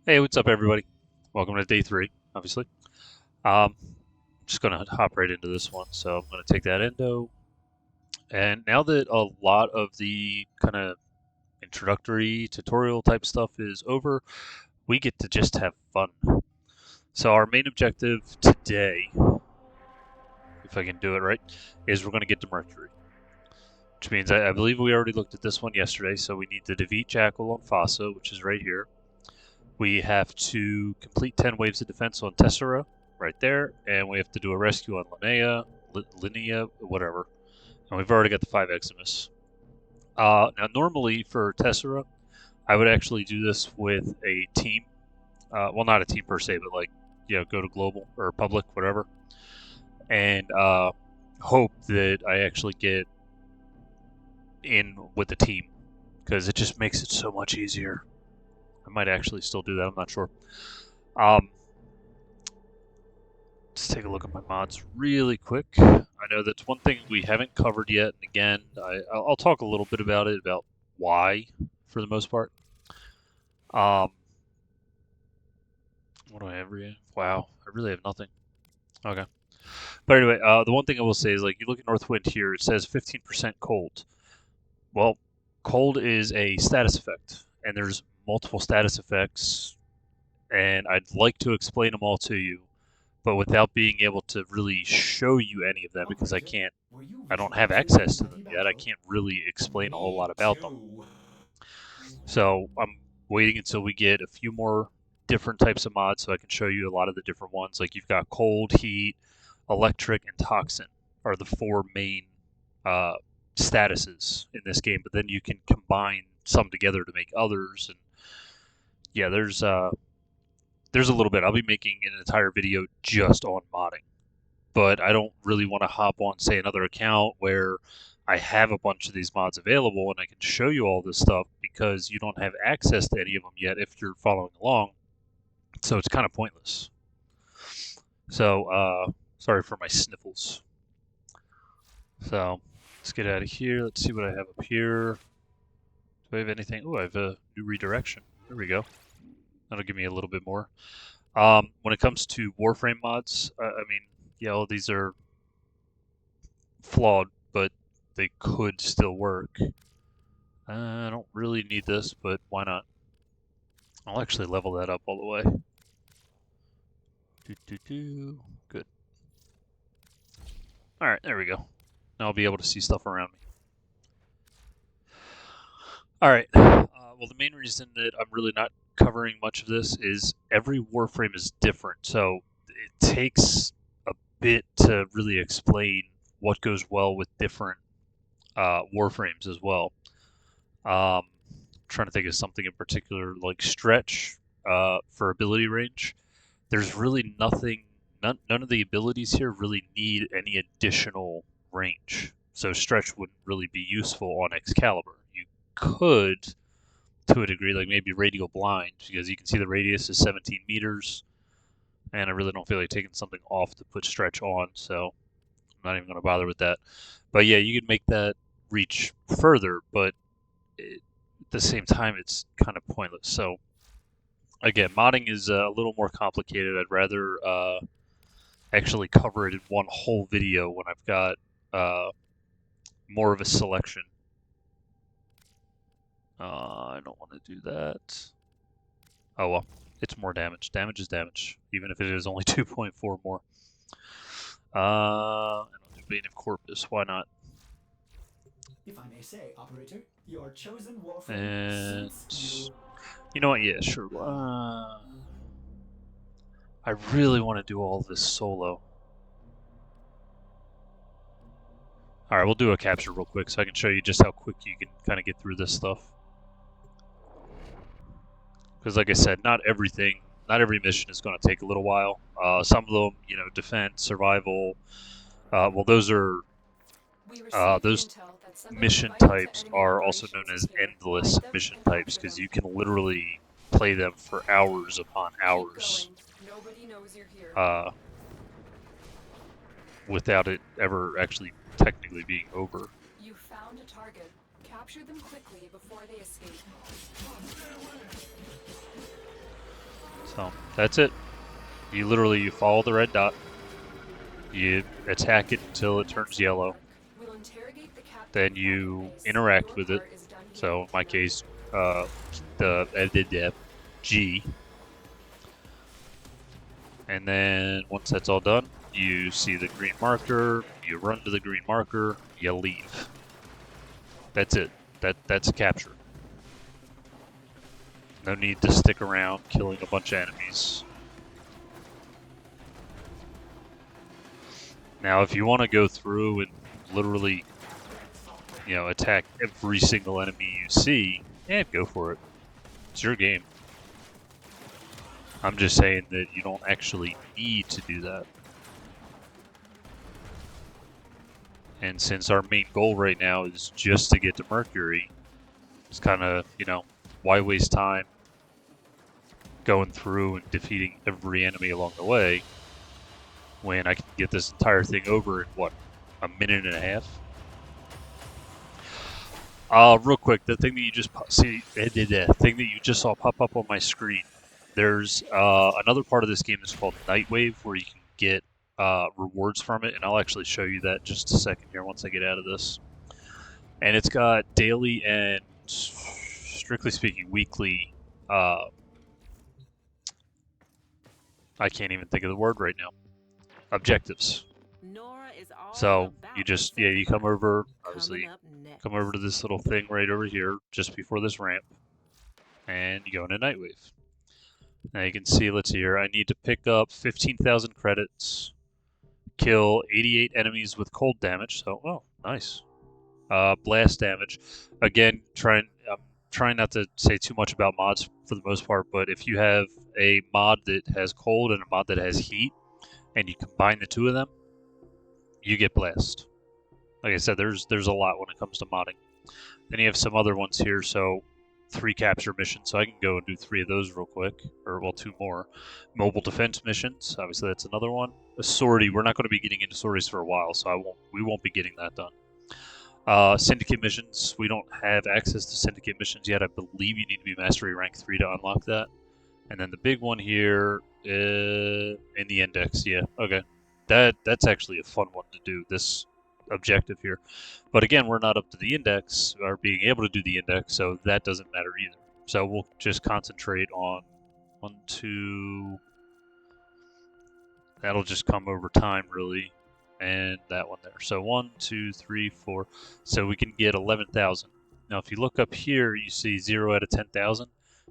Hey, what's up, everybody? Welcome to day 3, obviously. Um, just gonna hop right into this one. So I'm gonna take that endo, and now that a lot of the kind of introductory tutorial type stuff is over, we get to just have fun. So our main objective today, if I can do it right, is we're gonna get to Mercury, which means I believe we already looked at this one yesterday. So we need to defeat Jackal on Fossa, which is right here. We have to complete 10 waves of defense on Tessera, right there, and we have to do a rescue on Linnea, whatever. And we've already got the 5 Eximus. Now, normally for Tessera, I would actually do this with a team. Well, not a team per se, but like, go to global or public, whatever, and hope that I actually get in with the team because it just makes it so much easier. I might actually still do that. I'm not sure. Let's take a look at my mods really quick. I know that's one thing we haven't covered yet, and again, I'll talk a little bit about it, about why, for the most part. What do I have here? Wow, I really have nothing. Okay. But anyway, the one thing I will say is, like, you look at Northwind here, it says 15% cold. Well, cold is a status effect, and there's multiple status effects, and I'd like to explain them all to you, but without being able to really show you any of them because I don't have access to them yet. I can't really explain a whole lot about them. So I'm waiting until we get a few more different types of mods so I can show you a lot of the different ones. Like you've got cold, heat, electric, and toxin are the 4 main statuses in this game. But then you can combine some together to make others. And yeah, there's a little bit. I'll be making an entire video just on modding, but I don't really want to hop on, say, another account where I have a bunch of these mods available and I can show you all this stuff because you don't have access to any of them yet if you're following along. So it's kind of pointless. So, sorry for my sniffles. So, let's get out of here. Let's see what I have up here. Do I have anything? Oh, I have a new redirection. There we go. That'll give me a little bit more. When it comes to Warframe mods, I mean, yeah, all these are flawed, but they could still work. I don't really need this, but why not? I'll actually level that up all the way. Good. Alright, there we go. Now I'll be able to see stuff around me. Alright, well, the main reason that I'm really not covering much of this is every Warframe is different, so it takes a bit to really explain what goes well with different Warframes as well. Trying to think of something in particular, like stretch for ability range. There's really nothing, none of the abilities here really need any additional range. So stretch wouldn't really be useful on Excalibur. You could, to a degree, like maybe radial blind, because you can see the radius is 17 meters, and I really don't feel like taking something off to put stretch on, so I'm not even going to bother with that. But yeah, you can make that reach further, but at the same time, it's kind of pointless. So again, modding is a little more complicated. I'd rather actually cover it in one whole video when I've got more of a selection. I don't want to do that. Oh well, it's more damage. Damage is damage, even if it is only 2.4 more. I don't do Bane of Corpus. Why not? If I may say, operator, your chosen Warframe And suits you. you know what? Yeah, sure. I really want to do all this solo. All right, we'll do a capture real quick so I can show you just how quick you can kind of get through this stuff. Because like I said, not every mission is going to take a little while. Some of them, defense, survival. Well, those mission types are also known as endless mission types because you can literally play them for hours upon hours uh, without it ever actually technically being over. You found a target. Capture them quickly before they escape. So that's it. You follow the red dot. You attack it until it turns yellow. Then you interact with it. So in my case, the G. And then once that's all done, you see the green marker, you run to the green marker, you leave. That's it. That's a capture. No need to stick around killing a bunch of enemies. Now, if you want to go through and literally, attack every single enemy you see, go for it. It's your game. I'm just saying that you don't actually need to do that. And since our main goal right now is just to get to Mercury, it's kind of, why waste time going through and defeating every enemy along the way when I can get this entire thing over in, what, a minute and a half? Real quick, the thing that you just thing that you just saw pop up on my screen. There's another part of this game that's called Nightwave, where you can get rewards from it, and I'll actually show you that in just a second here once I get out of this. And it's got daily and, strictly speaking, weekly. I can't even think of the word right now. Objectives. So you just you come over, obviously come over to this little thing right over here just before this ramp, and you go into Nightwave. Now you can see, let's see here, I need to pick up 15,000 credits, kill 88 enemies with cold damage. So, oh, nice. Blast damage. Again, I'm trying not to say too much about mods for the most part, but if you have a mod that has cold and a mod that has heat, and you combine the two of them, you get blast. Like I said, there's a lot when it comes to modding. Then you have some other ones here, so 3 capture missions, so I can go and do 3 of those real quick, or well, 2 more. Mobile defense missions, obviously that's another one. A sortie, we're not going to be getting into sorties for a while, so we won't be getting that done. Syndicate missions, we don't have access to syndicate missions yet. I believe you need to be mastery rank 3 to unlock that. And then the big one here in the index, yeah, okay. That's actually a fun one to do, this objective here. But again, we're not up to the index, or being able to do the index, so that doesn't matter either. So we'll just concentrate on 1, 2... That'll just come over time, really. And that one there. So 1, 2, 3, 4. So we can get 11,000. Now, if you look up here, you see 0 out of 10,000.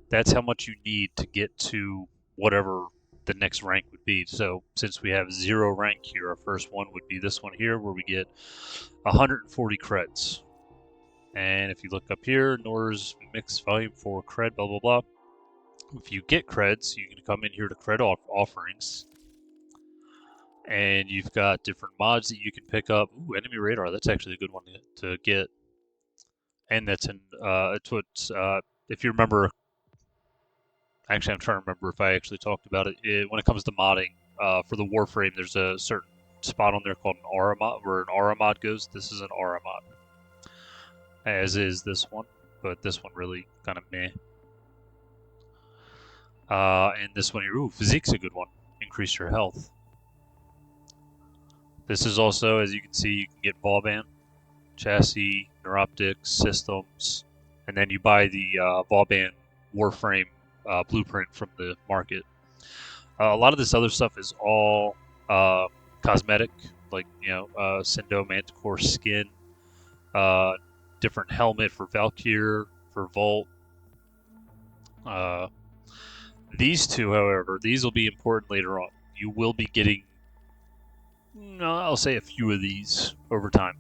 That's how much you need to get to whatever the next rank would be. So since we have 0 rank here, our first one would be this one here, where we get 140 creds. And if you look up here, Nor's Mix Volume 4 cred, blah, blah, blah. If you get creds, you can come in here to cred offerings. And you've got different mods that you can pick up. Ooh, enemy radar, that's actually a good one to get. And that's in, it's what, if you remember, actually I'm trying to remember if I actually talked about it. When it comes to modding, for the Warframe, there's a certain spot on there called an aura mod, where an aura mod goes. This is an aura mod. As is this one, but this one really kind of meh. And this one here, ooh, physique's a good one. Increase your health. This is also, as you can see, you can get ball band, chassis, neuroptics, systems, and then you buy the ball band Warframe blueprint from the market. A lot of this other stuff is all cosmetic, like Sendo Manticore skin, different helmet for Valkyr, for Volt. These two, however, these will be important later on. You will be getting, I'll say, a few of these over time.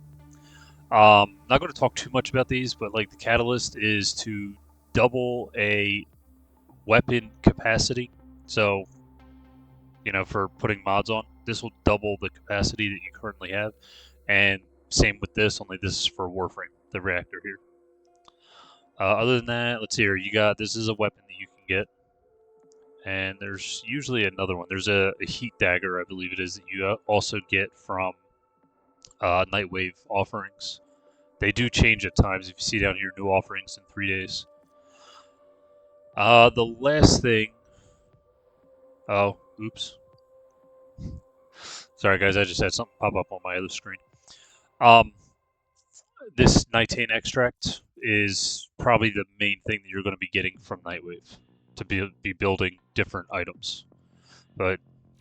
Not going to talk too much about these, but like the catalyst is to double a weapon capacity. So, for putting mods on, this will double the capacity that you currently have. And same with this, only this is for Warframe, the reactor here. Other than that, let's see here. This is a weapon that you can get. And there's usually another one. There's a heat dagger, I believe it is, that you also get from Nightwave offerings. They do change at times. If you see down here, new offerings in 3 days. The last thing Oh, oops. Sorry guys, I just had something pop up on my other screen. Um, this Nitane extract is probably the main thing that you're going to be getting from Nightwave to be building different items. But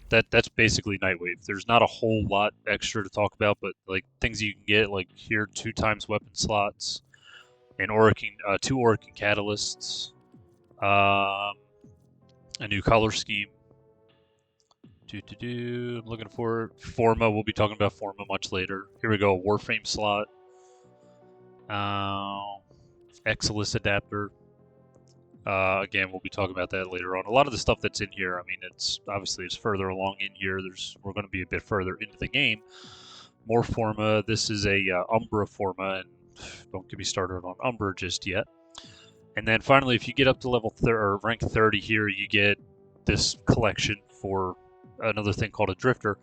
that's basically Nightwave. There's not a whole lot extra to talk about, but like things you can get, like here, 2 times weapon slots, an Orokin, 2 Orokin catalysts, a new color scheme. I'm looking for Forma. We'll be talking about Forma much later. Here we go. Warframe slot. Exilus adapter. Again, we'll be talking about that later on. A lot of the stuff that's in here, I mean, it's obviously it's further along in here. We're going to be a bit further into the game. More Forma. This is a Umbra Forma, and don't get me started on Umbra just yet. And then finally, if you get up to level or rank 30 here, you get this collection for another thing called a Drifter.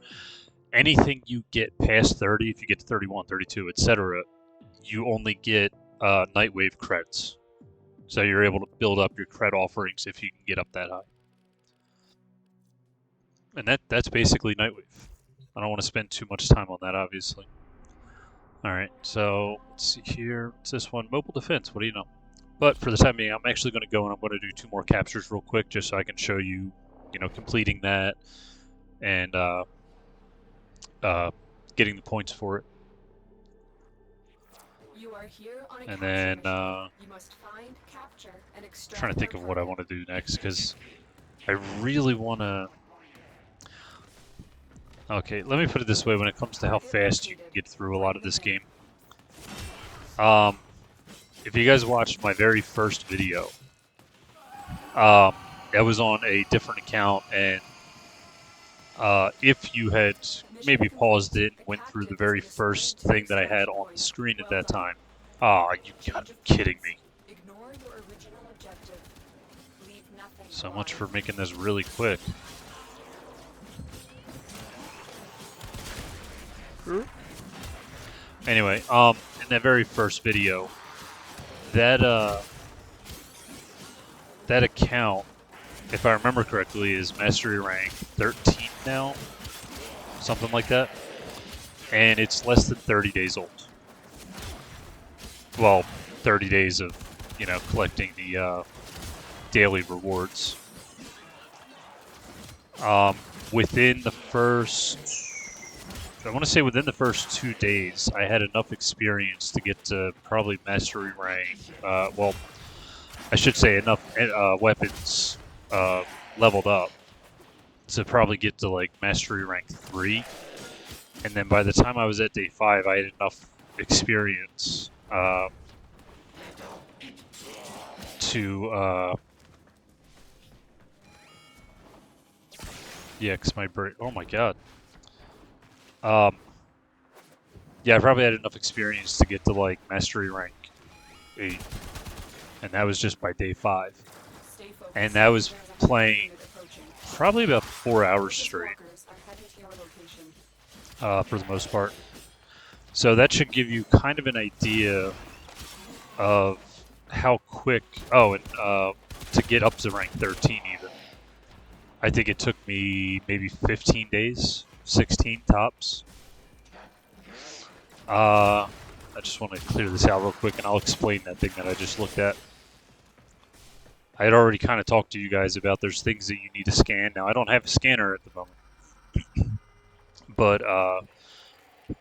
Anything you get past 30, if you get to 31, 32, etc., you only get Nightwave credits. So you're able to build up your cred offerings if you can get up that high. And that's basically Nightwave. I don't want to spend too much time on that, obviously. Alright, so let's see here. What's this one? Mobile defense, what do you know? But for the time being, I'm actually going to go and I'm going to do 2 more captures real quick just so I can show you, completing that and getting the points for it. You are here on a And then, you must find, capture, and extract trying to think of what I want to do next because I really want to. Okay, let me put it this way: when it comes to how fast you can get through a lot of this game, if you guys watched my very first video, that was on a different account, and if you had maybe paused it and went through the very first thing that I had on the screen at that time, you gotta be kidding me. Ignore your original objective. Leave nothing So much for making this really quick. Anyway, in that very first video, that account, if I remember correctly, is mastery rank 13 now, something like that, and it's less than 30 days old. Well, 30 days of, collecting the daily rewards. Within the first, I want to say within the first 2 days, I had enough experience to get to probably mastery rank. Well, I should say enough weapons leveled up to probably get to like mastery rank 3. And then by the time I was at day 5, I had enough experience to yeah, cause my brain. Oh my god. Yeah, I probably had enough experience to get to like mastery rank 8, and that was just by day 5. And that was playing probably about 4 hours straight, for the most part. So that should give you kind of an idea of how quick. Oh, and to get up to rank 13 even. I think it took me maybe 15 days, 16 tops. I just want to clear this out real quick, and I'll explain that thing that I just looked at. I had already kind of talked to you guys about there's things that you need to scan. Now, I don't have a scanner at the moment, but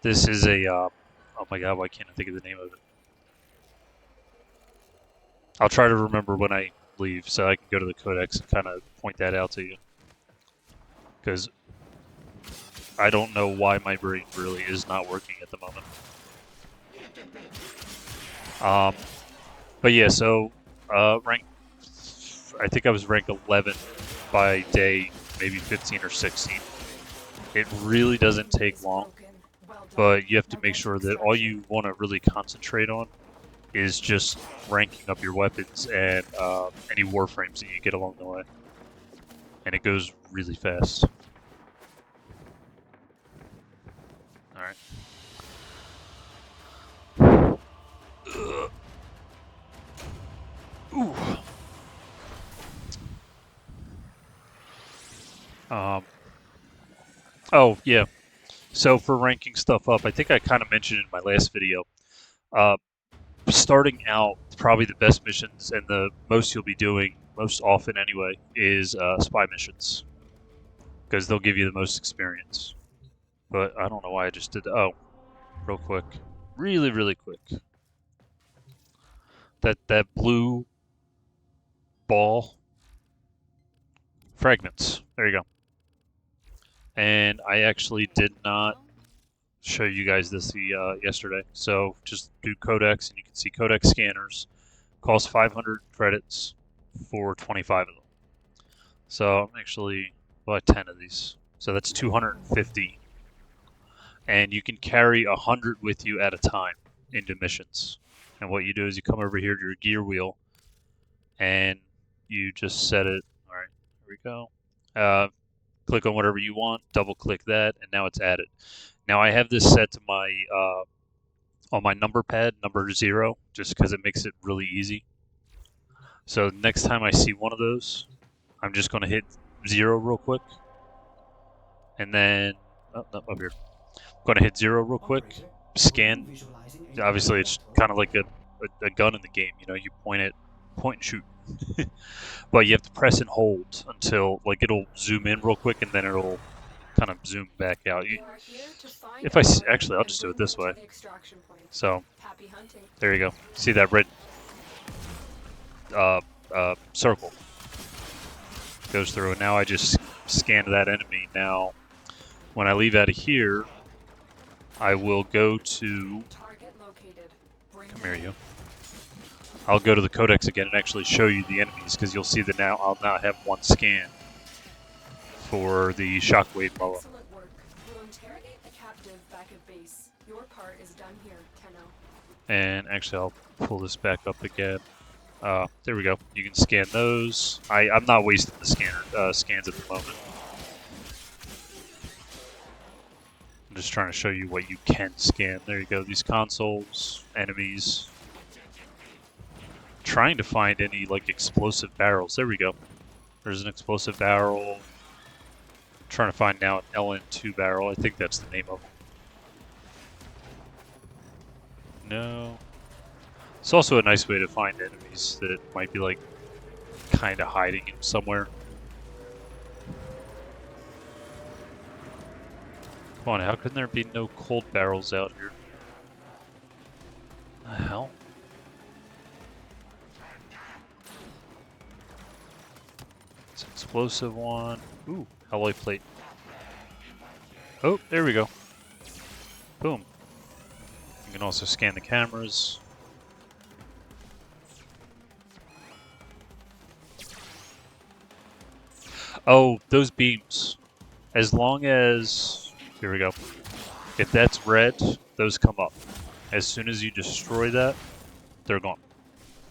this is a, oh my god, why can't I think of the name of it? I'll try to remember when I leave so I can go to the Codex and kind of point that out to you. Because I don't know why my brain really is not working at the moment. But yeah, so rank, I think I was rank 11 by day maybe 15 or 16. It really doesn't take long, but you have to make sure that all you want to really concentrate on is just ranking up your weapons and any warframes that you get along the way. And it goes really fast. Alright. Ooh. Oh, yeah. So for ranking stuff up, I think I kind of mentioned in my last video. Uh, Starting out, probably the best missions and the most you'll be doing most often anyway is spy missions because they'll give you the most experience. But I don't know why I just did. Oh, real quick, really quick. That blue ball fragments. There you go. And I actually did not show you guys this yesterday. So just do Codex, and you can see Codex Scanners. Cost 500 credits for 25 of them. So I'm actually buy 10 of these. So that's 250. And you can carry 100 with you at a time into missions. And what you do is you come over here to your gear wheel and you just set it. All right, here we go. Click on whatever you want, double click that, and now it's added. Now I have this set to my on my number pad, number 0, just because it makes it really easy. So next time I see one of those, I'm just going to hit 0 real quick, and then up here. I'm going to hit 0 real quick, scan. Obviously, it's kind of like a gun in the game. You know, you point and shoot. But you have to press and hold until like it'll zoom in real quick, and then it'll kind of zoom back out. If I actually, I'll just do it this way. So there you go. See that red circle goes through, and now I just scanned that enemy. Now, when I leave out of here, I will go to. Come here, you. I'll go to the Codex again and actually show you the enemies because you'll see that now I'll now have one scan for the Shockwave Moa. Excellent work. We'll interrogate the captive back at base. Your part is done here, Tenno. And actually, I'll pull this back up again. There we go. You can scan those. I'm not wasting the scans at the moment. I'm just trying to show you what you can scan. There you go. These consoles, enemies. Trying to find any like explosive barrels. There we go. There's an explosive barrel. Trying to find now an LN2 barrel. I think that's the name of it. No. It's also a nice way to find enemies that might be like kind of hiding in somewhere. Come on, how can there be no cold barrels out here? The hell? It's an explosive one. Ooh, alloy plate. Oh, there we go. Boom. You can also scan the cameras. Oh, those beams. As long as... Here we go. If that's red, those come up. As soon as you destroy that, they're gone.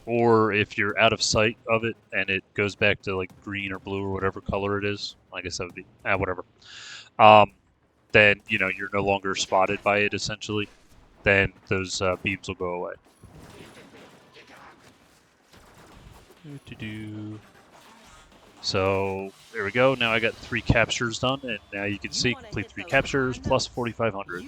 Or if you're out of sight of it and it goes back to like green or blue or whatever color it is, I guess that would be... whatever. Then, you know, you're no longer spotted by it, essentially. Then those beams will go away. So there we go. Now I got 3 captures done, and now you can see complete 3 captures plus 4,500.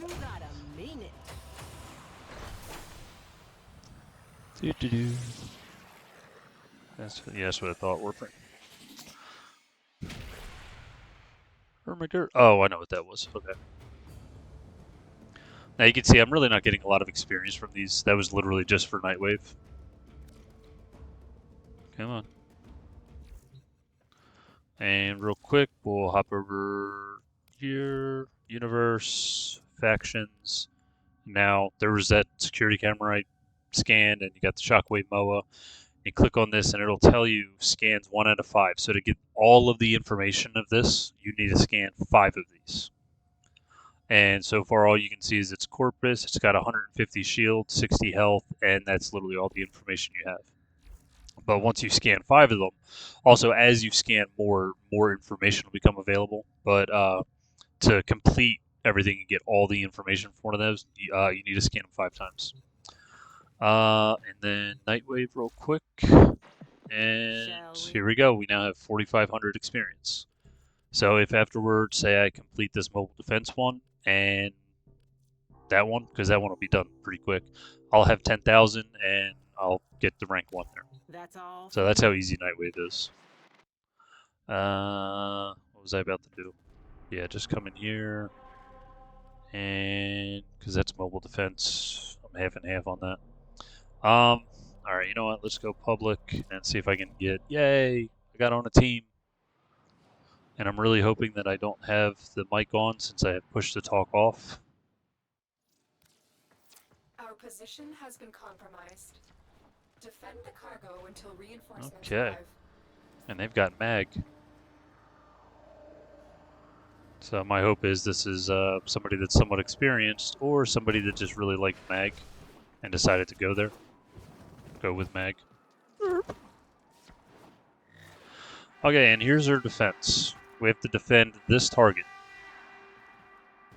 That's what I thought. Warframe. Oh, I know what that was. Okay. Now you can see I'm really not getting a lot of experience from these. That was literally just for Nightwave. Come on. And real quick, we'll hop over here, universe, factions. Now, there was that security camera I scanned, and you got the Shockwave Moa. You click on this, and it'll tell you scans 1 out of 5. So to get all of the information of this, you need to scan 5 of these. And so far, all you can see is its corpus. It's got 150 shield, 60 health, and that's literally all the information you have. But once you scan 5 of them, also as you scan more information will become available. But to complete everything and get all the information for one of those, you need to scan them 5 times. And then Nightwave real quick. And here we go. We now have 4,500 experience. So if afterwards, say I complete this mobile defense one and that one, because that one will be done pretty quick, I'll have 10,000 and I'll get the rank 1 there. That's all. So that's how easy Nightwave is. What was I about to do? Yeah, just come in here. And because that's mobile defense, I'm half and half on that. Alright, you know what? Let's go public and see if I can get, yay, I got on a team. And I'm really hoping that I don't have the mic on since I have pushed the talk off. Our position has been compromised. Defend the cargo until reinforcements Okay. arrive. And they've got mag. So my hope is this is somebody that's somewhat experienced or somebody that just really liked mag and decided to go there. Go with mag. Okay, and here's our defense. We have to defend this target.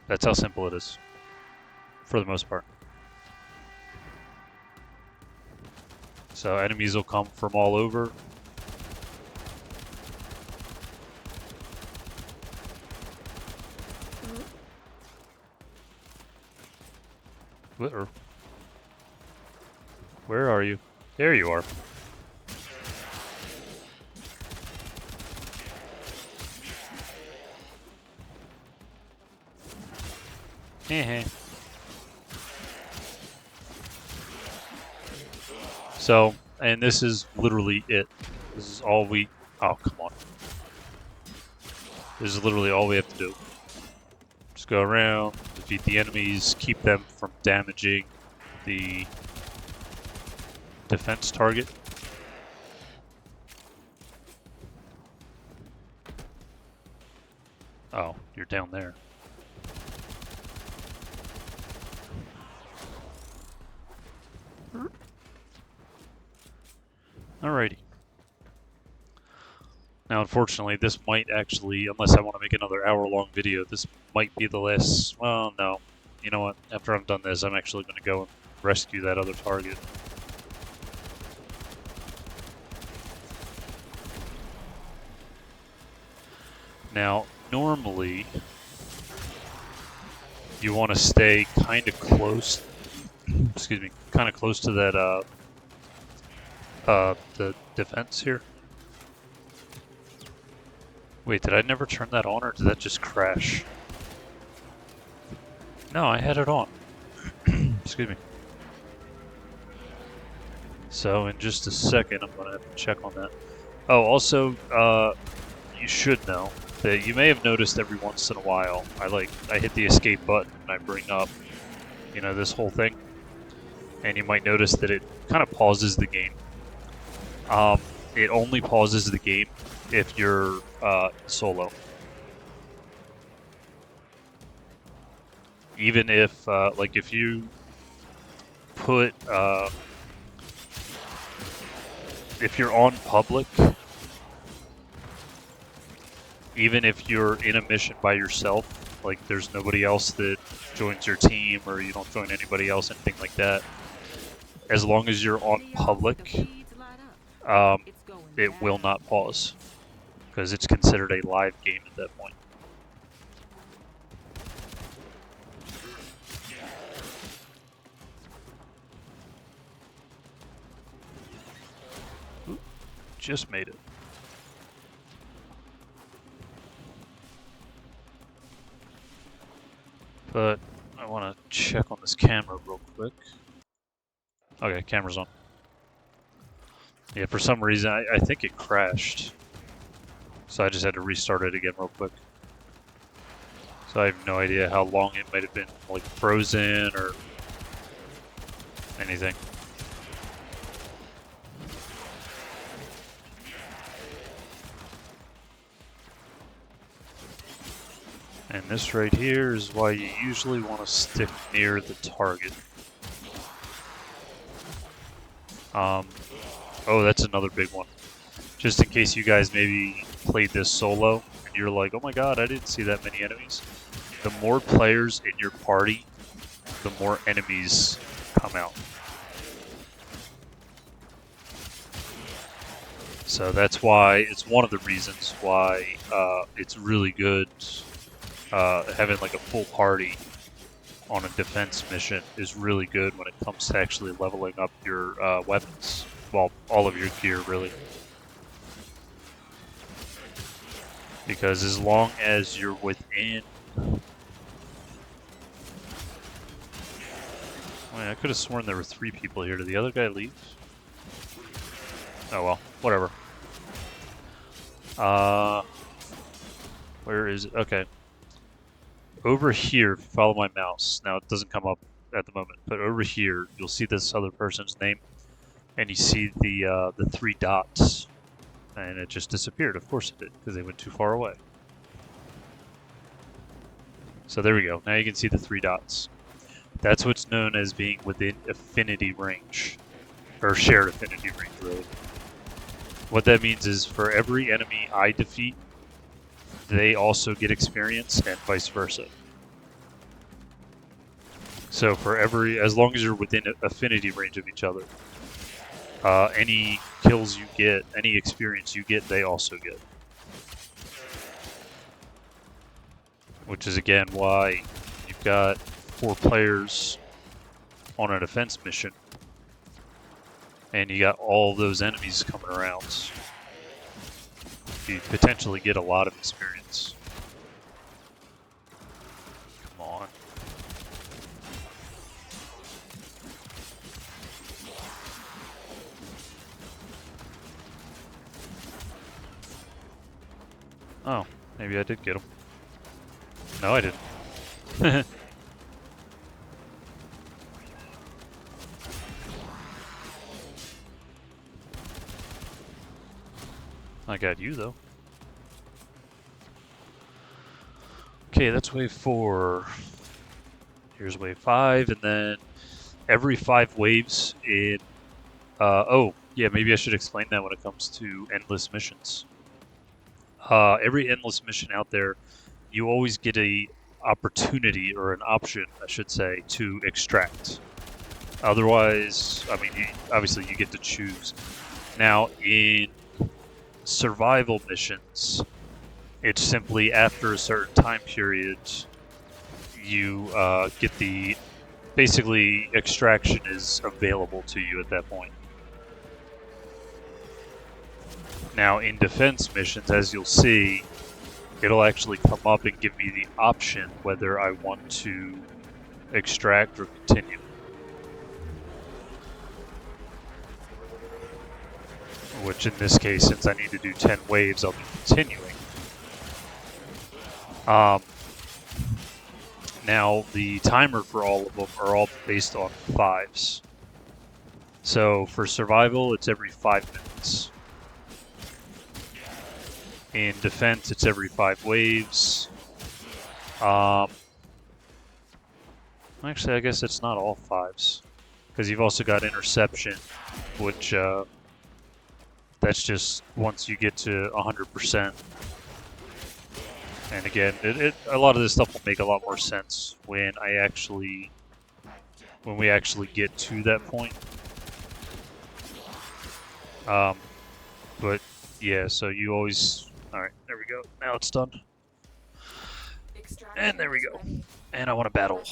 That's how simple it is. For the most part. So enemies will come from all over. Where are you? There you are. So, and this is literally it. This is all we... Oh, come on. This is literally all we have to do. Just go around, defeat the enemies, keep them from damaging the defense target. Oh, you're down there. Alrighty. Now, unfortunately, this might actually, unless I want to make another hour-long video, this might be the last... Well, no. You know what? After I'm done this, I'm actually going to go and rescue that other target. Now, normally, you want to stay kind of close... excuse me, kind of close to that, the defense here. Wait, did I never turn that on, or did that just crash? No, I had it on. Excuse me. So, in just a second, I'm going to have to check on that. Oh, also, you should know that you may have noticed every once in a while, I hit the escape button and I bring up, you know, this whole thing. And you might notice that it kind of pauses the game. It only pauses the game if you're solo. Even if, like, if you put, if you're on public, even if you're in a mission by yourself, like there's nobody else that joins your team or you don't join anybody else, anything like that, as long as you're on public, it will not pause, because it's considered a live game at that point. Oop, just made it. But I want to check on this camera real quick. Okay, camera's on. Yeah, for some reason, I think it crashed. So I just had to restart it again real quick. So I have no idea how long it might have been, like, frozen or anything. And this right here is why you usually want to stick near the target. Oh, that's another big one. Just in case you guys maybe played this solo, and you're like, oh my god, I didn't see that many enemies. The more players in your party, the more enemies come out. So that's why, it's one of the reasons why it's really good having like a full party on a defense mission is really good when it comes to actually leveling up your weapons. Well, all of your gear, really. Because as long as you're within... Wait, I could have sworn there were 3 people here. Did the other guy leave? Oh well, whatever. Where is it? Okay. Over here, if you follow my mouse, now it doesn't come up at the moment, but over here, you'll see this other person's name, and you see the 3 dots, and it just disappeared. Of course it did, because they went too far away. So there we go. Now you can see the 3 dots. That's what's known as being within affinity range, or shared affinity range, really. What that means is for every enemy I defeat, they also get experience, and vice versa. So for as long as you're within affinity range of each other, any kills you get, any experience you get, they also get. Which is again why you've got 4 players on a defense mission, and you got all those enemies coming around. You potentially get a lot of experience. Come on. Oh, maybe I did get him. No, I didn't. I got you, though. Okay, that's wave 4. Here's wave 5, and then every 5 waves in... oh, yeah, maybe I should explain that when it comes to endless missions. Every endless mission out there, you always get a opportunity, or an option, I should say, to extract. Otherwise, I mean, obviously you get to choose. Now, in survival missions, it's simply after a certain time period, you get the... Basically, extraction is available to you at that point. Now, in defense missions, as you'll see, it'll actually come up and give me the option whether I want to extract or continue. Which in this case, since I need to do 10 waves, I'll be continuing. Now, the timer for all of them are all based on 5s. So for survival, it's every 5 minutes. In defense, it's every 5 waves. Actually, I guess it's not all 5s. Because you've also got interception, which... that's just once you get to 100%. And again, a lot of this stuff will make a lot more sense when we actually get to that point. But yeah, so you always... Alright, there we go. Now it's done. And there we go. And I want to battle.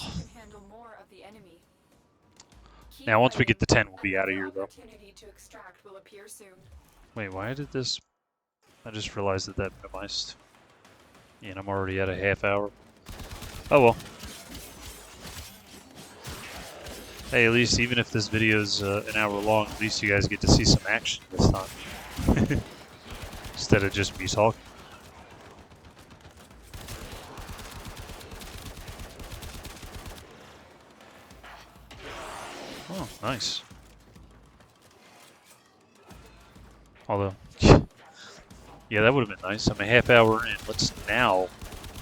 Now once we get to 10, we'll be out of here though. Wait, why did this... I just realized that minimized. And I'm already at a half hour. Oh well. Hey, at least even if this video's an hour long, at least you guys get to see some action this time. Instead of just me talking. Oh, nice. Although, yeah, that would have been nice. I'm a half hour in. Let's now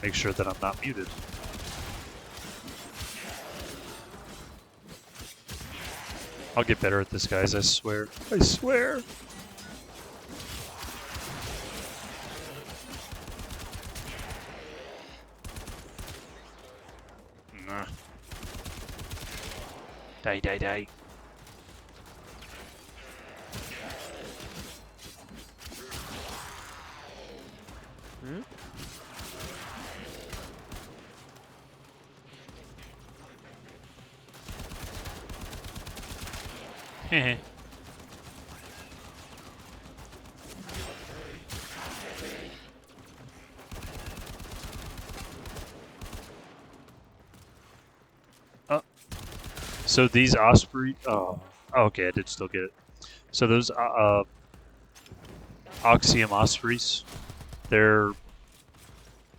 make sure that I'm not muted. I'll get better at this, guys, I swear. I swear! Nah. Die, die, die. Hmm? Heh. So these Osprey. Oh, okay, I did still get it. So those Oxium Ospreys, they're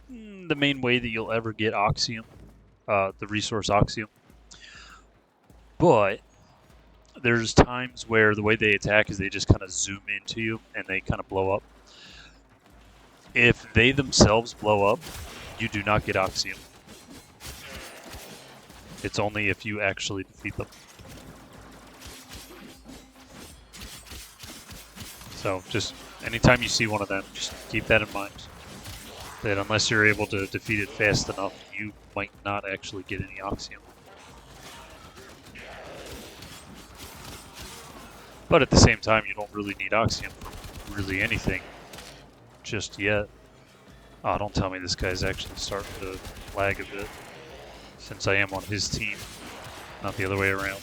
the main way that you'll ever get Oxium, the resource Oxium. But there's times where the way they attack is they just kind of zoom into you and they kind of blow up. If they themselves blow up, you do not get Oxium. It's only if you actually defeat them. So just anytime you see one of them, just keep that in mind. That unless you're able to defeat it fast enough, you might not actually get any Oxium. But at the same time, you don't really need Oxium for really anything just yet. Oh, don't tell me this guy's actually starting to lag a bit, since I am on his team, not the other way around.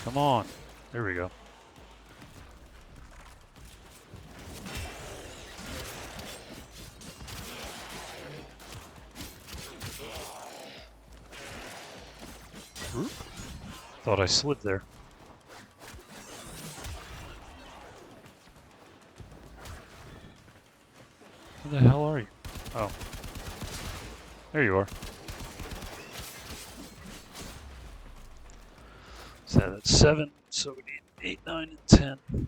Come on. There we go. Oop. Thought I slid there. Where the hell are you? Oh. There you are. So that's 7, so we need 8, 9, and 10.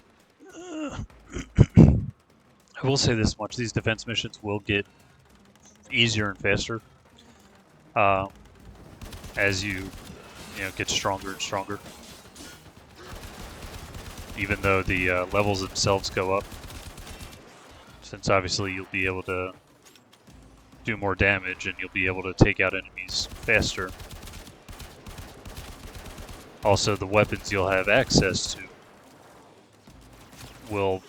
I will say this much, these defense missions will get easier and faster as you get stronger and stronger. Even though the levels themselves go up, since obviously you'll be able to do more damage and you'll be able to take out enemies faster. Also, the weapons you'll have access to will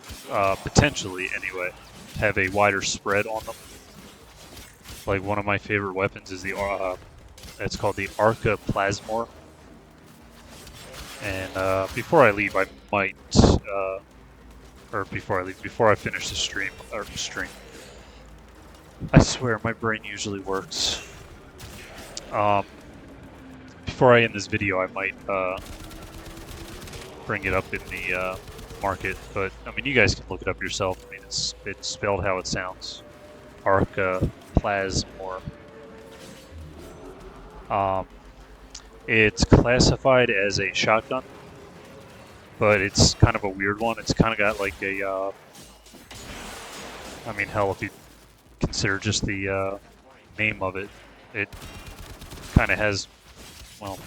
potentially, anyway, have a wider spread on them. Like one of my favorite weapons is the it's called the Arca Plasmor. And before I leave, I might, or before I finish the stream, I swear my brain usually works. Before I end this video, I might bring it up in the market, but I mean, you guys can look it up yourself. I mean, it's spelled how it sounds. Arca Plasmor. It's classified as a shotgun, but it's kind of a weird one. It's kind of got like a, I mean, hell, if you consider just the name of it, it kind of has, well,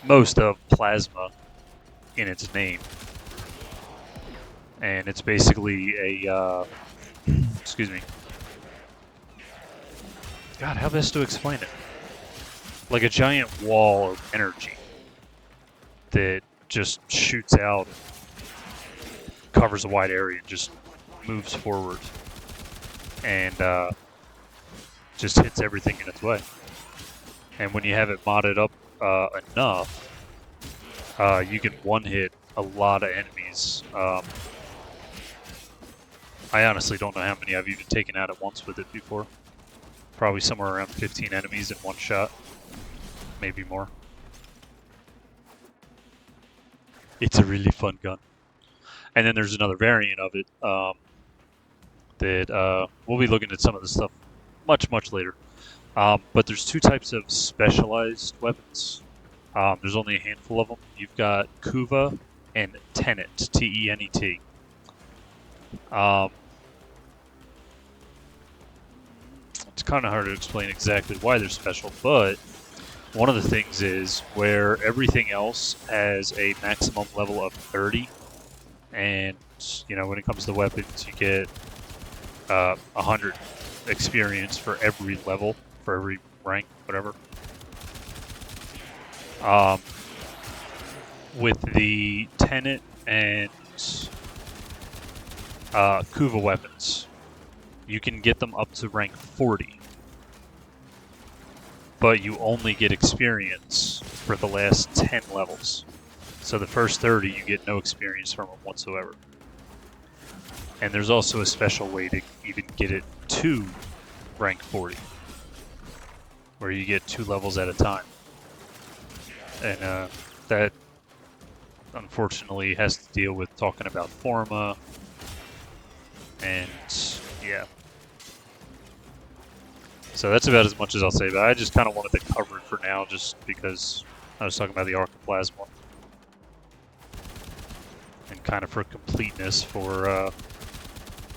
most of plasma in its name. And it's basically a, excuse me. God, how best to explain it? Like a giant wall of energy that just shoots out, covers a wide area, and just moves forward, and just hits everything in its way. And when you have it modded up enough, you can one-hit a lot of enemies. I honestly don't know how many I've even taken out at once with it before. Probably somewhere around 15 enemies in one shot. Maybe more. It's a really fun gun. And then there's another variant of it that we'll be looking at some of this stuff much, much later. But there's two types of specialized weapons. There's only a handful of them. You've got Kuva and Tenet, T-E-N-E-T. It's kind of hard to explain exactly why they're special, but one of the things is where everything else has a maximum level of 30, and when it comes to weapons, you get 100 experience for every level, for every rank, whatever. With the Tenet and Kuva weapons, you can get them up to rank 40, but you only get experience for the last 10 levels. So the first 30, you get no experience from them whatsoever. And there's also a special way to even get it to rank 40, where you get 2 levels at a time. And that, unfortunately, has to deal with talking about Forma, and yeah. So that's about as much as I'll say, but I just kind of wanted to cover it for now, just because I was talking about the Archoplasma. And kind of for completeness for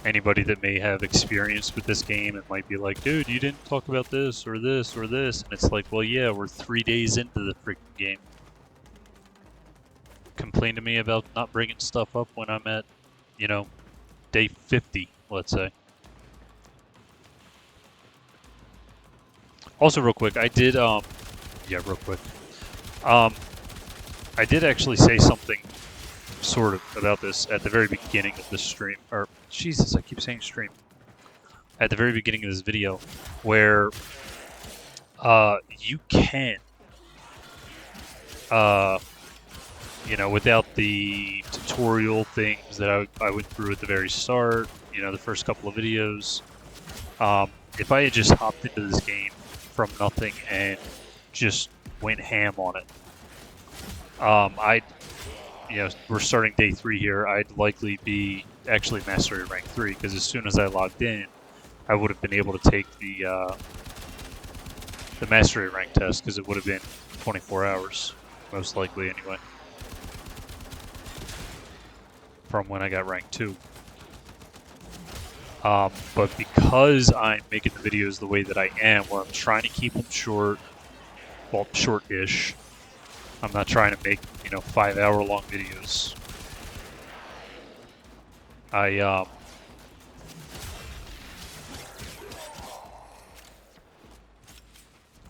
anybody that may have experience with this game and might be like, dude, you didn't talk about this or this or this. And it's like, well, yeah, we're 3 days into the freaking game. Complain to me about not bringing stuff up when I'm at, you know, day 50, let's say. Also, real quick, I did, yeah, real quick. I did actually say something sort of about this at the very beginning of this stream, or Jesus, I keep saying stream. At the very beginning of this video, where you can, you know, without the tutorial things that I went through at the very start, you know, the first couple of videos, if I had just hopped into this game from nothing and just went ham on it, you know, we're starting day 3 here, I'd likely be actually Mastery rank 3, because as soon as I logged in, I would have been able to take the Mastery rank test, because it would have been 24 hours, most likely anyway, from when I got rank 2. But because I'm making the videos the way that I am, where I'm trying to keep them short, well, short-ish, I'm not trying to make, you know, 5-hour-long videos. Are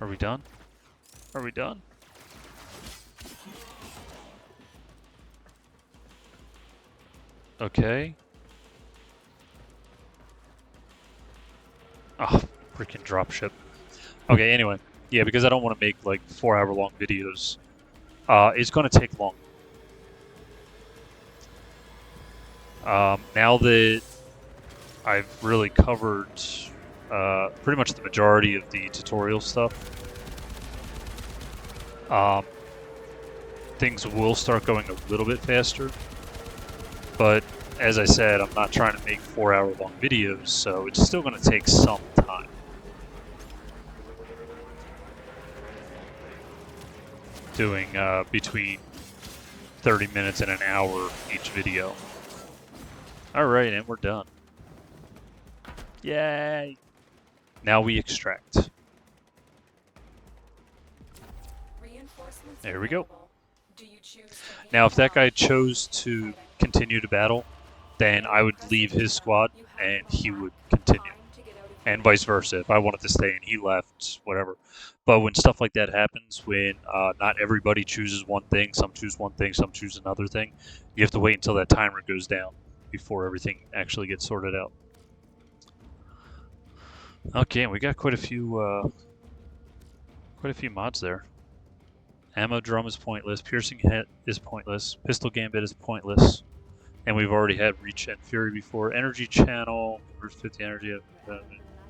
we done? Are we done? Okay. Oh, freaking dropship. Okay, anyway. Yeah, because I don't want to make, like, 4-hour-long videos. It's going to take long. Now that I've really covered pretty much the majority of the tutorial stuff, things will start going a little bit faster. But as I said, I'm not trying to make 4-hour-long videos, so it's still going to take some time. Doing between 30 minutes and an hour each video. Alright, and we're done. Yay! Now we extract. There we go. Now if that guy chose to continue to battle, then I would leave his squad and he would continue. And vice versa. If I wanted to stay and he left, whatever. But when stuff like that happens, when not everybody chooses one thing, some choose one thing, some choose another thing, you have to wait until that timer goes down before everything actually gets sorted out. Okay, and we got quite a few mods there. Ammo drum is pointless. Piercing hit is pointless. Pistol gambit is pointless. And we've already had reach and fury before. Energy channel, converts 50 energy.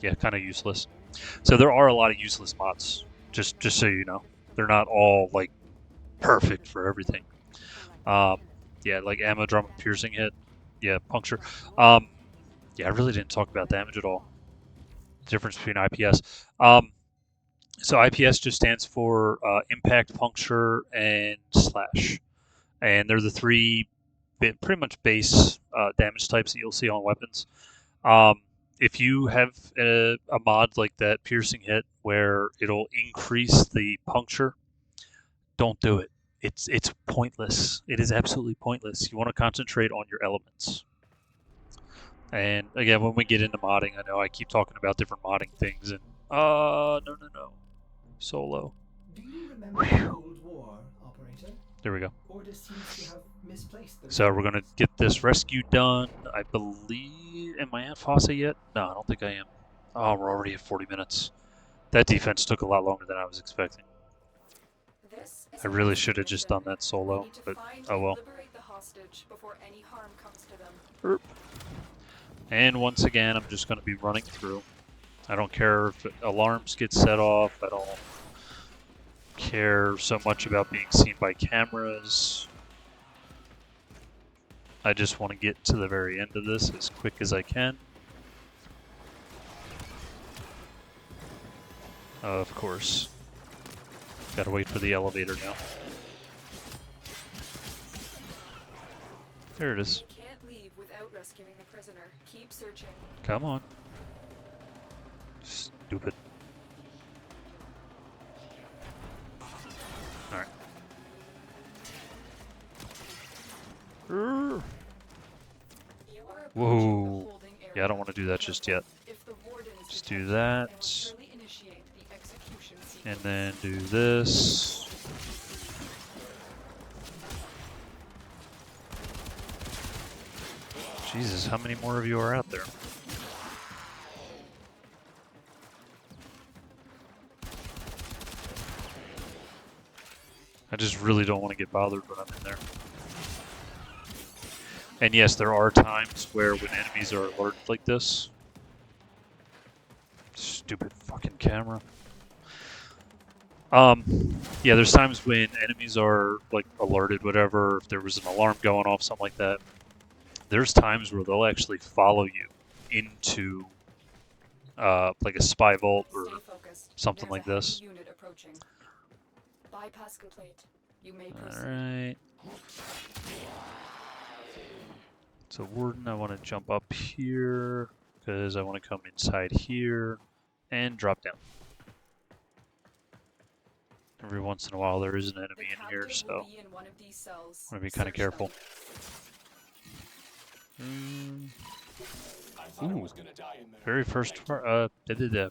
Yeah, kind of useless. So there are a lot of useless mods. Just so you know, they're not all like perfect for everything. Yeah, like ammo drum and piercing hit. Yeah, puncture. Yeah, I really didn't talk about damage at all. The difference between IPS. So IPS just stands for impact, puncture, and slash. And they're the 3 pretty much base damage types that you'll see on weapons. If you have a mod like that piercing hit where it'll increase the puncture, don't do it. It's pointless. It is absolutely pointless. You want to concentrate on your elements. And again, when we get into modding, I know I keep talking about different modding things, and no, solo. Do you remember the Cold War, operator? There we go. Order seems to have misplaced the So we're gonna get this rescue done. I believe. Am I at Fossa yet? No, I don't think I am. Oh, we're already at 40 minutes. That defense took a lot longer than I was expecting. This is I a really rescue should have just mission. done that We solo, need to but find oh and well. liberate the hostage before any harm comes to them. Erp. And once again, I'm just going to be running through. I don't care if alarms get set off. I don't care so much about being seen by cameras. I just want to get to the very end of this as quick as I can. Of course. Gotta wait for the elevator now. There it is. You can't leave without rescuing the prisoner. Keep searching. Come on. Stupid. Alright. You are approaching the Whoa. holding area. Yeah, I don't want to do that just yet. If the warden is Just do detected, that. they will surely initiate the execution And sequence. then do this. Jesus, how many more of you are out there? I just really don't want to get bothered when I'm in there. And yes, there are times where when enemies are alerted like this. Stupid fucking camera. Yeah, there's times when enemies are like alerted, whatever, if there was an alarm going off, something like that. There's times where they'll actually follow you into like a spy vault or Stay focused. something There's like a heavy this. unit approaching. Bypass complete. You may proceed. Alright. So Warden, I want to jump up here because I want to come inside here and drop down. Every once in a while there is an enemy in here, captive so will be in one of these cells. I'm going to be kind of Search them. careful. I thought I was gonna die in there. Very first,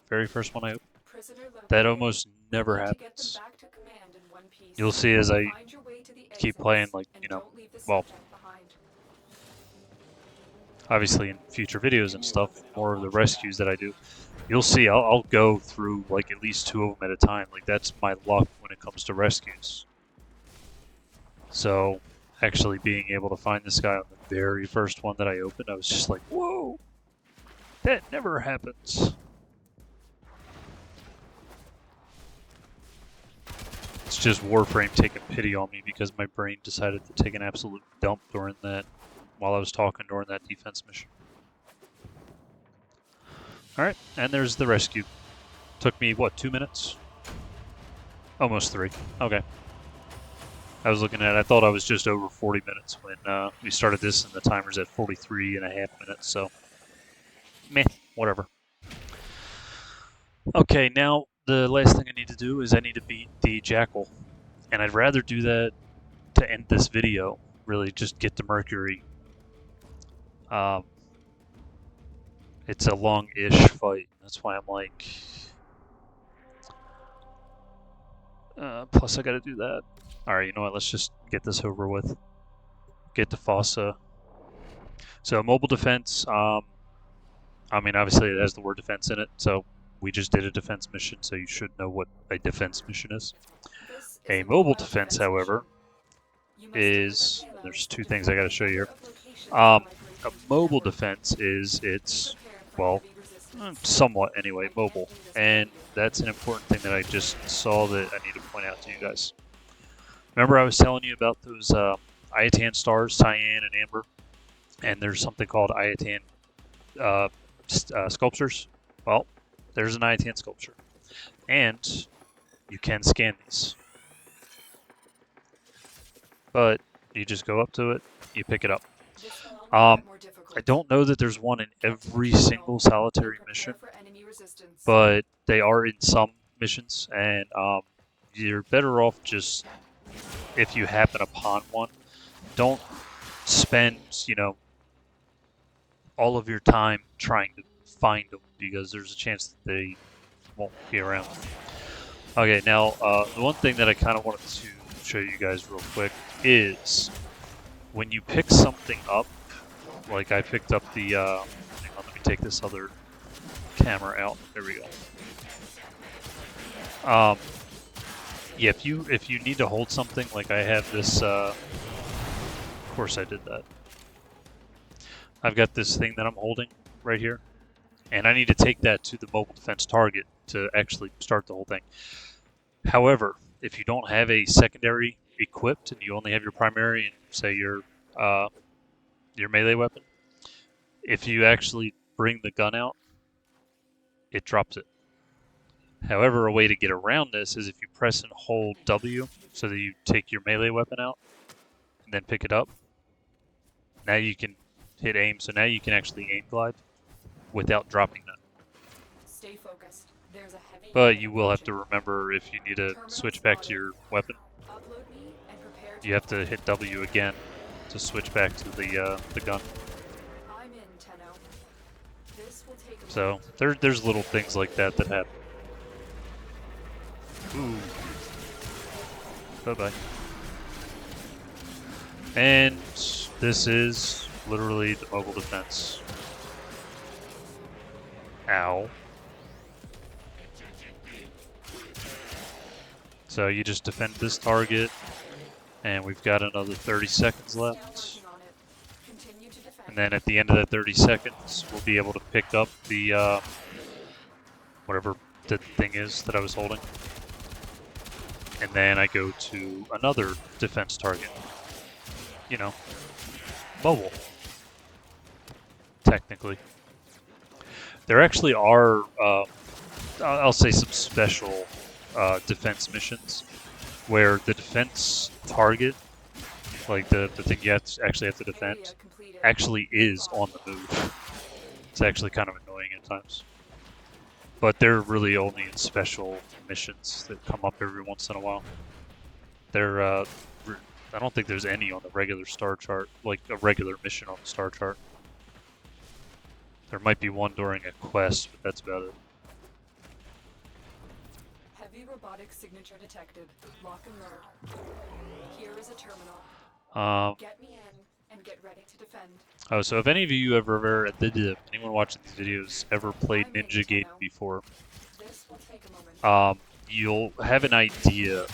very first one I opened. Prisoner located. That almost never You need to get them happens. back to command in one piece. You'll see as I Find your way to the keep exits playing, like, and you know, don't leave the well, subject behind. obviously in future videos and stuff, more of the rescues that I do, you'll see I'll go through like at least 2 of them at a time. Like that's my luck when it comes to rescues. So actually being able to find this guy on the very first one that I opened, I was just like, whoa, that never happens. It's just Warframe taking pity on me because my brain decided to take an absolute dump during that, while I was talking during that defense mission. Alright, and there's the rescue. Took me, what, 2 minutes? Almost 3. Okay. I was looking at it, I thought I was just over 40 minutes when we started this, and the timer's at 43 and a half minutes, so meh, whatever. Okay, now the last thing I need to do is I need to beat the Jackal. And I'd rather do that to end this video, really just get to Mercury. It's a long-ish fight, that's why I'm like... plus I gotta do that. Alright, you know what, let's just get this over with. Get to Fossa. So, mobile defense, I mean, obviously it has the word defense in it, so we just did a defense mission, so you should know what a defense mission is. This A is mobile defense, however, mission. You must is... deliver There's payloads 2 to things I gotta different show you here. number of locations A on mobile Mercury. defense is, it's, Be prepared for well, heavy resistance. somewhat anyway, I can't mobile. do this And without you. that's an important thing that I just saw that I need to point out to you guys. Remember I was telling you about those Iatan stars, Cyan and Amber? And there's something called Iatan sculptures? Well, there's an Iatan sculpture. And you can scan these. But you just go up to it, you pick it up. This will only Um, get more difficult. I don't know that there's one in every single solitary Prepare mission, for enemy resistance. but they are in some missions, and you're better off just, if you happen upon one, don't spend, you know, all of your time trying to find them because there's a chance that they won't be around. Okay, now the one thing that I kind of wanted to show you guys real quick is when you pick something up, like I picked up the, hang on, let me take this other camera out. There we go. Yeah, if you need to hold something, like I have this, of course I did that. I've got this thing that I'm holding right here, and I need to take that to the mobile defense target to actually start the whole thing. However, if you don't have a secondary equipped and you only have your primary and say your melee weapon, if you actually bring the gun out, it drops it. However, a way to get around this is if you press and hold W so that you take your melee weapon out and then pick it up. Now you can hit aim, so now you can actually aim glide without dropping that. Stay focused. There's a heavy But you will have to remember if you need to switch back to your weapon, Upload me and prepare to you have to hit W again to switch back to the gun. I'm in, Tenno. This will take a So there's little things like that that happen. Ooh. Bye-bye. And this is literally the mobile defense. Ow. So you just defend this target, and we've got another 30 seconds left. working on it. Continue to defend. And then at the end of that 30 seconds, we'll be able to pick up the, whatever the thing is that I was holding. And then I go to another defense target. You know, mobile. Technically. There actually are, I'll say some special defense missions where the defense target, like the thing you actually have to defend, Area completed. actually is on the move. It's actually kind of annoying at times. But they're really only in special missions that come up every once in a while. They're, I don't think there's any on the regular star chart, like a regular mission on the star chart. There might be one during a quest, but that's about it. Heavy robotic signature detected. Lock and load. Here is a terminal. Get me in and get ready to defend. Oh, so if any of you anyone watching these videos ever played Ninja Gaiden before, This will take a moment. you'll have an idea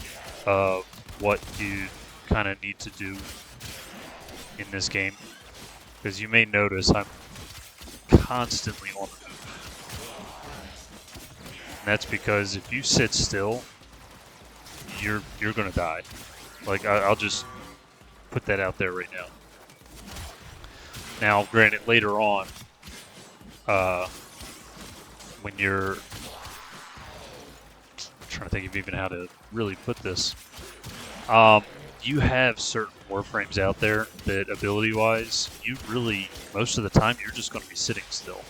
of what you kind of need to do in this game. Because you may notice I'm constantly on the move. And that's because if you sit still, you're gonna die. Like, I'll just put that out there right now. Now, granted, later on, when you're... I'm trying to think of even how to really put this. You have certain Warframes out there that, ability-wise, you really, most of the time, you're just going to be sitting still.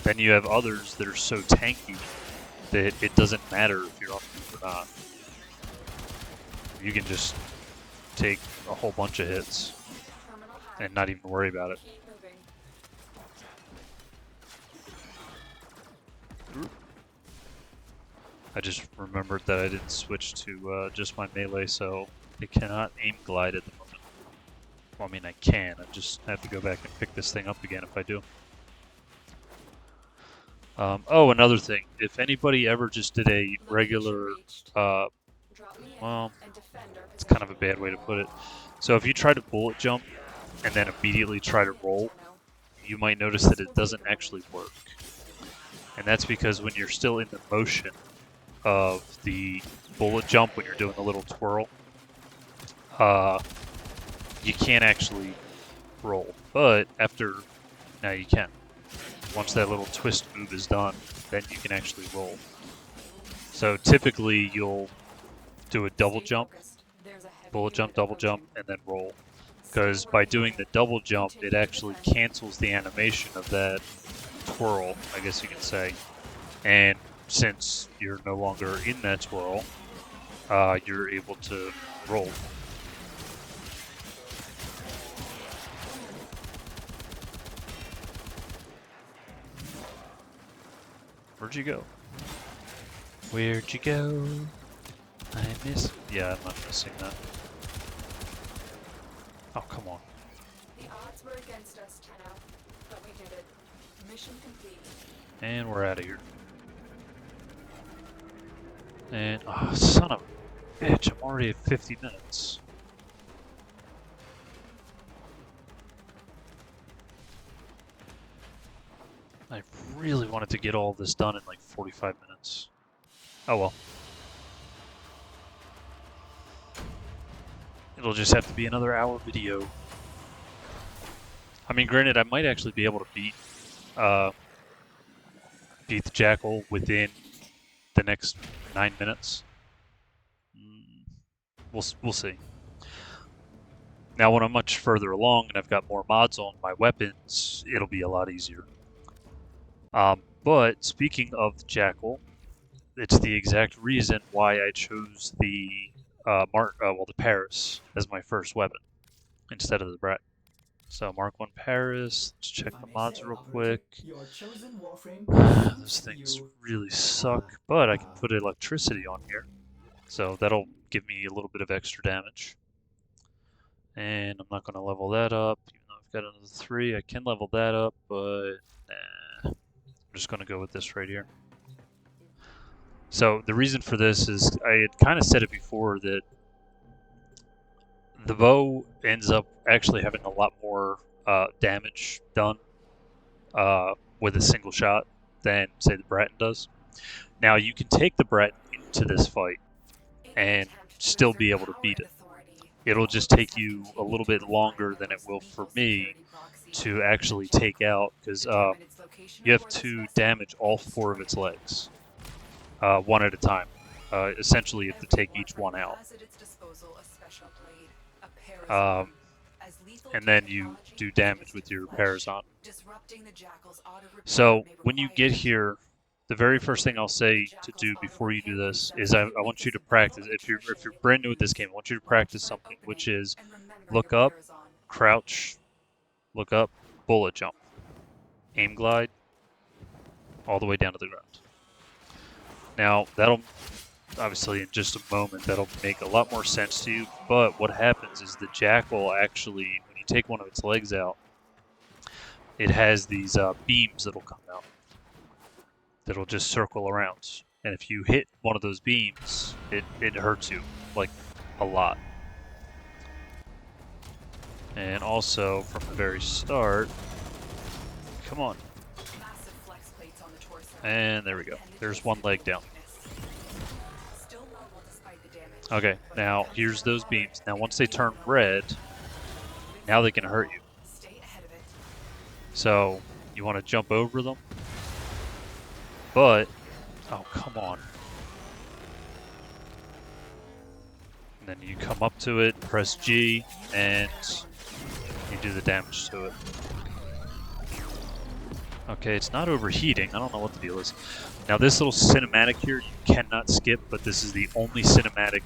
Then you have others that are so tanky that it doesn't matter if you're on the move or not. You can just take a whole bunch of hits Terminal high. and not even worry about it. Keep moving. I just remembered that I didn't switch to just my melee, so I cannot aim glide at the moment. Well, I mean, I can. I just have to go back and pick this thing up again if I do. Oh, another thing. If anybody ever just did a regular, Drop me in well, and defend our it's kind of a position. bad way to put it. So if you try to bullet jump and then immediately try to roll, you might notice that it doesn't actually work. And that's because when you're still in the motion of the bullet jump, when you're doing a little twirl, you can't actually roll. But now you can. Once that little twist move is done, then you can actually roll. So typically you'll do a double jump, bullet jump, double jump, and then roll. Because by doing the double jump, it actually cancels the animation of that twirl, I guess you can say. And since you're no longer in that twirl, you're able to roll. Where'd you go? Where'd you go? I miss. Yeah, I'm not missing that. Oh, come on. The odds were against us, Tenno, but we did it. Mission complete. And we're out of here. And, oh, son of a bitch, I'm already at 50 minutes. I really wanted to get all this done in like 45 minutes. Oh well. It'll just have to be another hour video. I mean, granted, I might actually be able to beat the Jackal within the next 9 minutes. We'll see. Now, when I'm much further along and I've got more mods on my weapons, it'll be a lot easier. But speaking of the Jackal, it's the exact reason why I chose the the Paris as my first weapon instead of the Brat. So Mark 1 Paris. Let's check the mods real quick. Your chosen Warframe Those things really suck, but I can put electricity on here, so that'll give me a little bit of extra damage. And I'm not going to level that up, even though I've got another 3. I can level that up, but nah. I'm just going to go with this right here. So the reason for this is I had kind of said it before that the bow ends up actually having a lot more damage done with a single shot than, say, the Bratton does. Now, you can take the Bratton into this fight and still be able to beat it. It'll just take you a little bit longer than it will for me to actually take out, because you have to damage all 4 of its legs, one at a time. Essentially, you have to take each one out. And then you do damage with your Parazon. So when you get here, the very first thing I'll say to do before you do this is I want you to practice. If you're brand new at this game, I want you to practice something, which is look up, crouch, look up, bullet jump, aim glide, all the way down to the ground. Now that'll obviously in just a moment that'll make a lot more sense to you. But what happens is the Jackal actually, when you take one of its legs out, it has these beams that'll come out that'll just circle around, and if you hit one of those beams, it hurts you like a lot. And also from the very start, come on, and there we go. There's one leg down. Okay, now here's those beams. Now once they turn red, now they can hurt you. So you want to jump over them, but oh, come on. And then you come up to it, press G, and you do the damage to it. Okay, it's not overheating. I don't know what the deal is. Now this little cinematic here, you cannot skip, but this is the only cinematic.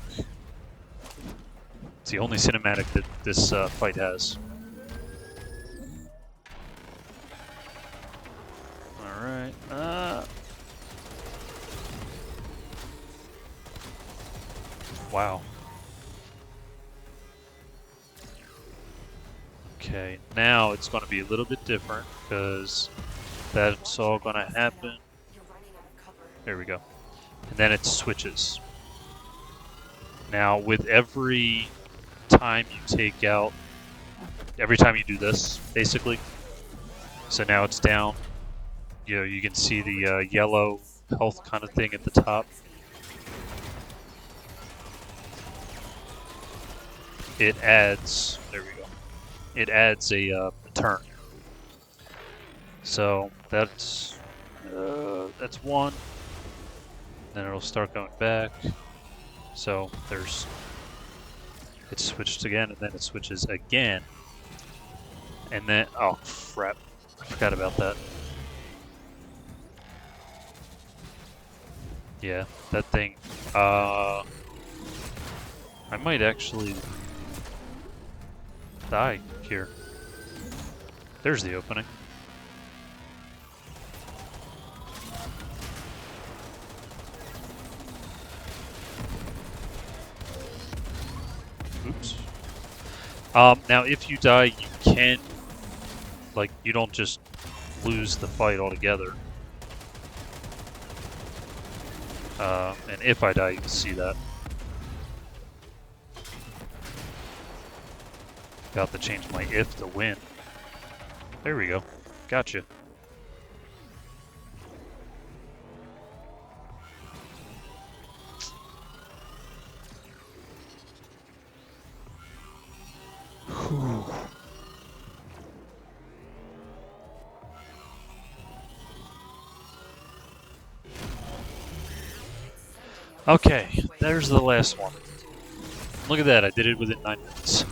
It's the only cinematic that this fight has. All right. Wow. Okay, now it's going to be a little bit different because that's all going to happen. There we go. And then it switches. Now, with every time you take out, every time you do this, basically, so now it's down, you know, you can see the yellow health kind of thing at the top. It adds, there we go, it adds a turn. So that's one. Then it'll start going back. So there's, it switched again, and then it switches again. And then, oh crap, I forgot about that. Yeah, that thing, I might actually die here. There's the opening. Now, if you die, you can, like, you don't just lose the fight altogether. And if I die, you can see that. Got to change my if to win. There we go. Gotcha. Whew. Okay, there's the last one. Look at that, I did it within 9 minutes.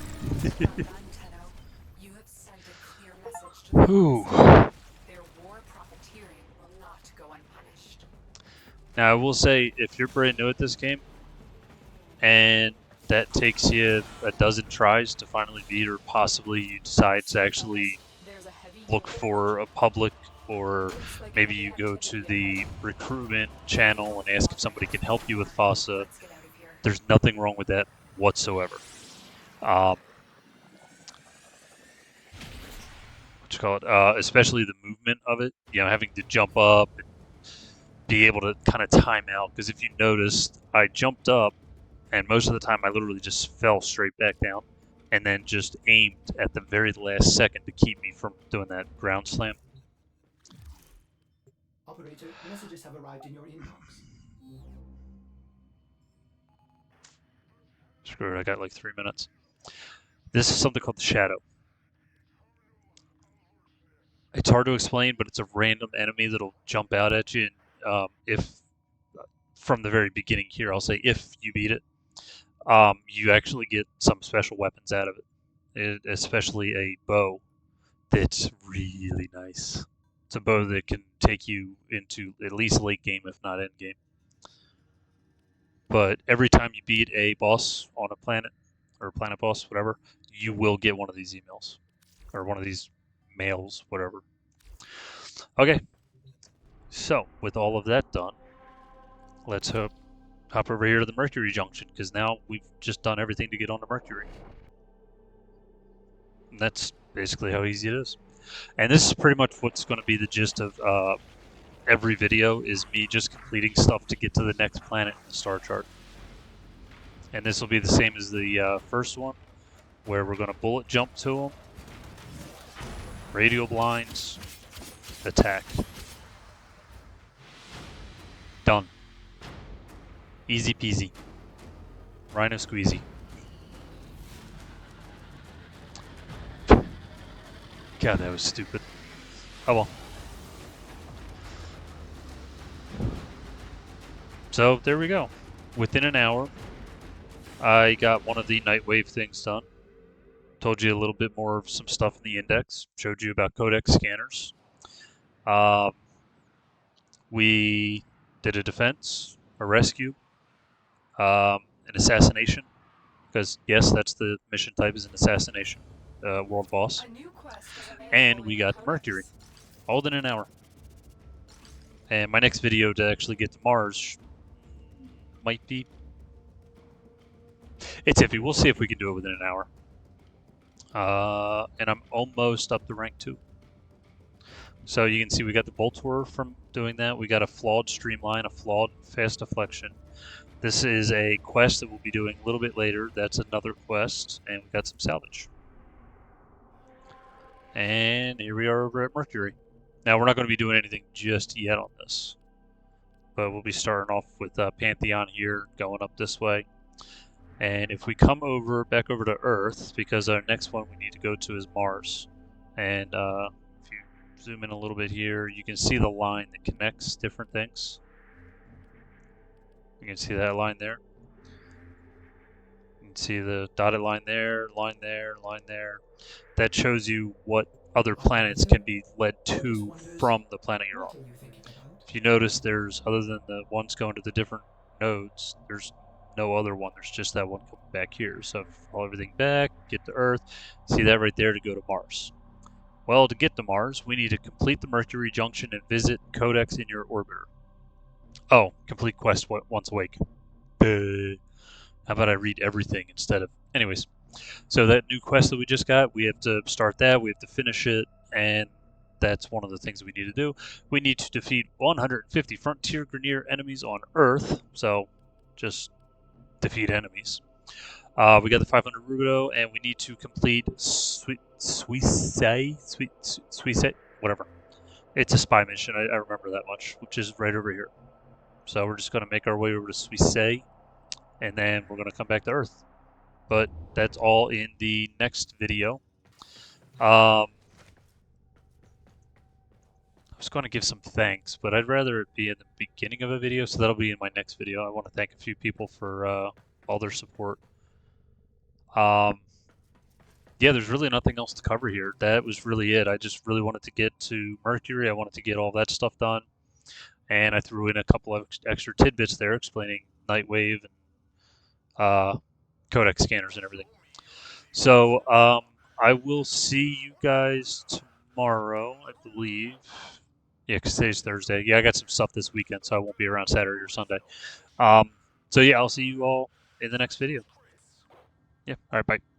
You have sent a clear message to the Whew. Their war profiteering will not go unpunished. Now, I will say, if you're brand new at this game, and that takes you a dozen tries to finally beat, or possibly you decide to actually look for a public, or maybe you go to the recruitment channel and ask if somebody can help you with FOSSA, there's nothing wrong with that whatsoever. What you call it? Especially the movement of it, you know, having to jump up and be able to kind of time out, because if you noticed, I jumped up and most of the time I literally just fell straight back down and then just aimed at the very last second to keep me from doing that ground slam. Operator, messages have arrived in your inbox. Screw it, I got like 3 minutes. This is something called the Shadow. It's hard to explain, but it's a random enemy that'll jump out at you, and if from the very beginning here, I'll say if you beat it, you actually get some special weapons out of it, especially a bow that's really nice. It's a bow that can take you into at least late game, if not end game. But every time you beat a boss on a planet, or planet boss, whatever, you will get one of these emails, or one of these mails, whatever. Okay, so with all of that done, let's hop over here to the Mercury Junction, because now we've just done everything to get onto Mercury. And that's basically how easy it is. And this is pretty much what's going to be the gist of every video, is me just completing stuff to get to the next planet in the star chart. And this will be the same as the first one, where we're going to bullet jump to them, radial blinds, attack. Done. Easy peasy. Rhino squeezy. God, that was stupid. Oh well. So there we go. Within an hour, I got one of the Nightwave things done. Told you a little bit more of some stuff in the index. Showed you about Codex Scanners. We did a defense, a rescue, an assassination. Because yes, that's the mission type, is an assassination, world boss. And we got Mercury, all within an hour. And my next video to actually get to Mars might be... It's iffy. We'll see if we can do it within an hour. And I'm almost up to rank 2. So you can see we got the Bolt Tour from doing that. We got a flawed streamline, a flawed fast deflection. This is a quest that we'll be doing a little bit later. That's another quest, and we got some salvage. And here we are over at Mercury. Now, we're not going to be doing anything just yet on this, but we'll be starting off with Pantheon here, going up this way. And if we come over back over to Earth, because our next one we need to go to is Mars. And if you zoom in a little bit here, you can see the line that connects different things. You can see that line there. You can see the dotted line there, line there, line there. That shows you what other planets can be led to from the planet you're on. If you notice, there's, other than the ones going to the different nodes, there's no other one. There's just that one coming back here. So follow everything back, get to Earth, see that right there to go to Mars. Well, to get to Mars, we need to complete the Mercury Junction and visit Codex in your orbiter. Oh, complete quest once awake. How about I read everything instead of... Anyways, So that new quest that we just got, we have to start that, we have to finish it, and that's one of the things that we need to do. We need to defeat 150 Frontier Grineer enemies on Earth, so just defeat enemies. We got the 500 Rubido, and we need to complete Suisse, whatever. It's a spy mission, I remember that much, which is right over here. So we're just going to make our way over to Suisse, and then we're going to come back to Earth. But that's all in the next video. I was going to give some thanks, but I'd rather it be in the beginning of a video, so that'll be in my next video. I want to thank a few people for all their support. Yeah, there's really nothing else to cover here. That was really it. I just really wanted to get to Mercury. I wanted to get all that stuff done. And I threw in a couple of extra tidbits there explaining Nightwave and Codex Scanners and everything. So I will see you guys tomorrow, I believe. Yeah, because today's Thursday. Yeah, I got some stuff this weekend, so I won't be around Saturday or Sunday. So yeah, I'll see you all in the next video. Yeah, all right, bye.